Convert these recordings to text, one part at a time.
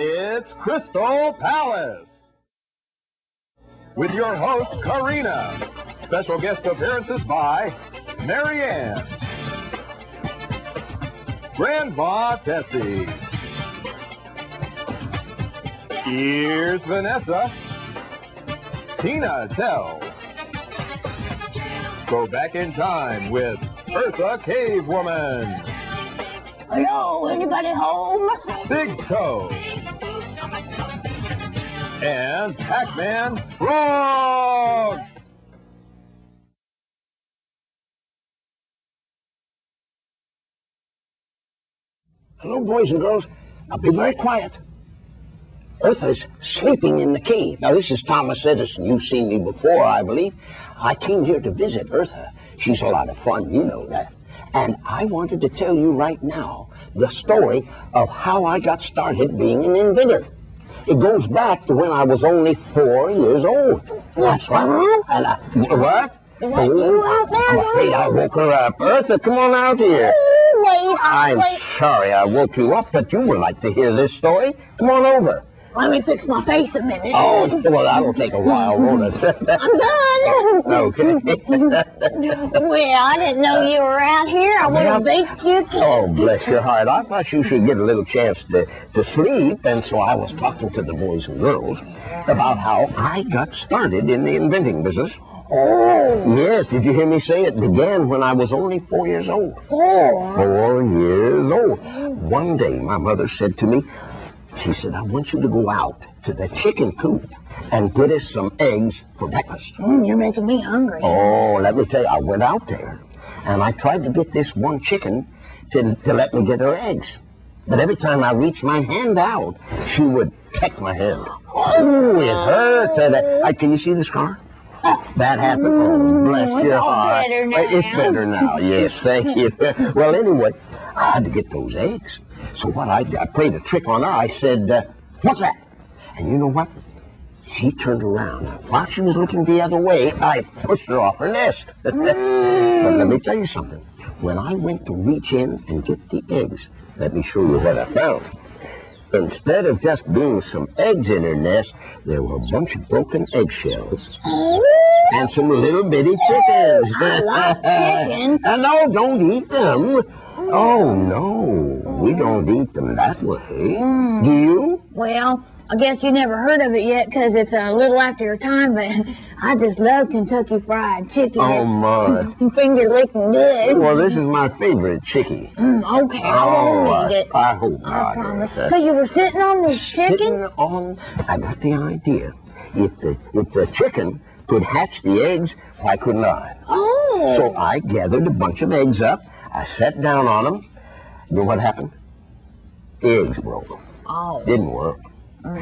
It's Crystal Palace. With your host, Karina. Special guest appearances by Marianne, Grandma Tessie. Here's Vanessa. Tina tells. Go back in time with Eartha Cave Woman. Hello, anybody home? Big Toe. And Pac-Man Frog. Hello, boys and girls. Now be very quiet. Eartha's sleeping in the cave. Now, this is Thomas Edison. You've seen me before, I believe. I came here to visit Eartha. She's a lot of fun, you know that. And I wanted to tell you right now the story of how I got started being an inventor. It goes back to when I was only 4 years old. That's right. And what? Is that you out there? I'm afraid I woke her up. Eartha, come on out here. I'm sorry I woke you up, but you would like to hear this story. Come on over. Let me fix my face a minute. Oh, well, that'll take a while, won't it? I'm done. Okay. Well, I didn't know you were out here. I would have baked you. Oh, bless your heart. I thought you should get a little chance to sleep, and so I was talking to the boys and girls about how I got started in the inventing business. Oh. Yes, did you hear me say it began when I was only 4 years old? 4? 4 years old. One day, my mother said to me, she said, I want you to go out to the chicken coop and get us some eggs for breakfast. You're making me hungry. Oh, let me tell you, I went out there and I tried to get this one chicken to let me get her eggs. But every time I reached my hand out, she would peck my hand. Oh, it hurt. Can you see the scar? That happened. Oh, bless your heart. Better now. It's better now. Yes, thank you. Well, anyway, I had to get those eggs. So what I played a trick on her. I said, what's that? And you know what? She turned around. While she was looking the other way, I pushed her off her nest. But let me tell you something. When I went to reach in and get the eggs, let me show you what I found. Instead of just being some eggs in her nest, there were a bunch of broken eggshells and some little bitty chickens. I like chicken. No, don't eat them. Oh, no, we don't eat them that way. Do you? Well, I guess you never heard of it yet because it's a little after your time, but I just love Kentucky Fried Chicken. Oh, my. Finger licking good. Well, this is my favorite chickie. Okay, I won't eat it. I hope I not. promise. So you were sitting on this chicken? I got the idea. If the chicken could hatch the eggs, why couldn't I? Oh. So I gathered a bunch of eggs up. I sat down on them. You know what happened? The eggs broke. Oh. Didn't work.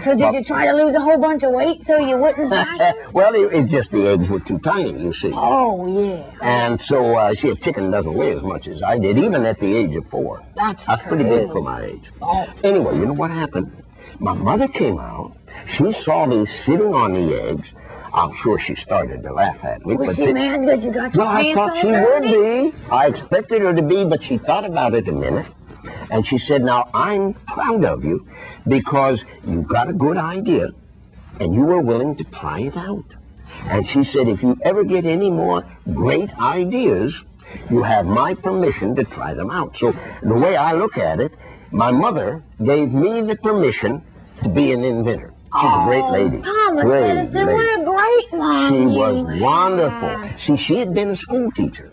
So did you try to lose a whole bunch of weight so you wouldn't die? Well, it just the eggs were too tiny, you see. Oh, yeah. And so, see, a chicken doesn't weigh as much as I did, even at the age of 4. That's pretty big for my age. Oh. Anyway, you know what happened? My mother came out. She saw me sitting on the eggs. I'm sure she started to laugh at me. Was she mad because you got your Well, I pants thought all she dirty? would be. I expected her to be, but she thought about it a minute. And she said, now, I'm proud of you because you got a good idea and you were willing to try it out. And she said, if you ever get any more great ideas, you have my permission to try them out. So the way I look at it, my mother gave me the permission to be an inventor. She's a great lady. Thomas Edison, what a great mom. She was wonderful. See, she had been a school teacher,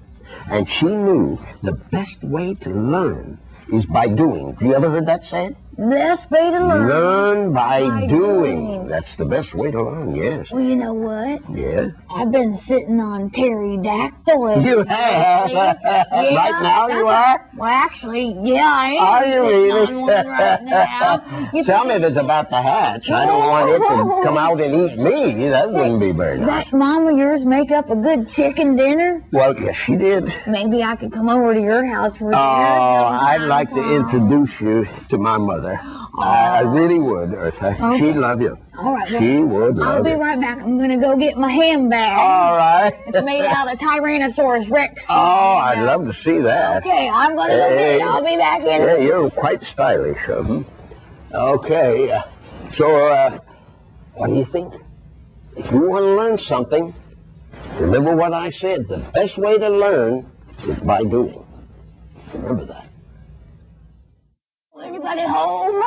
and she knew the best way to learn is by doing. Have you ever heard that said? Best way to learn. Learn by doing. That's the best way to learn, yes. Well, you know what? Yeah? I've been sitting on pterodactyl. You have? Right now you are? Well, actually, yeah, I am. Are you sitting really? on one right now. Tell me if it's about to hatch. I don't want it to come out and eat me. That wouldn't be very nice. That mom of yours make up a good chicken dinner? Well, yes, she did. Maybe I could come over to your house for dinner. I'd like to introduce you to my mother. I really would, Eartha. Okay. She'd love you. All right. She would love you. I'll be right back. I'm going to go get my handbag. All right. It's made out of Tyrannosaurus Rex. Oh, I'd love to see that. Okay, I'm going to go get it. I'll be back in. Yeah, you're quite stylish. Okay. So, what do you think? If you want to learn something, remember what I said. The best way to learn is by doing. Remember that. Anybody home?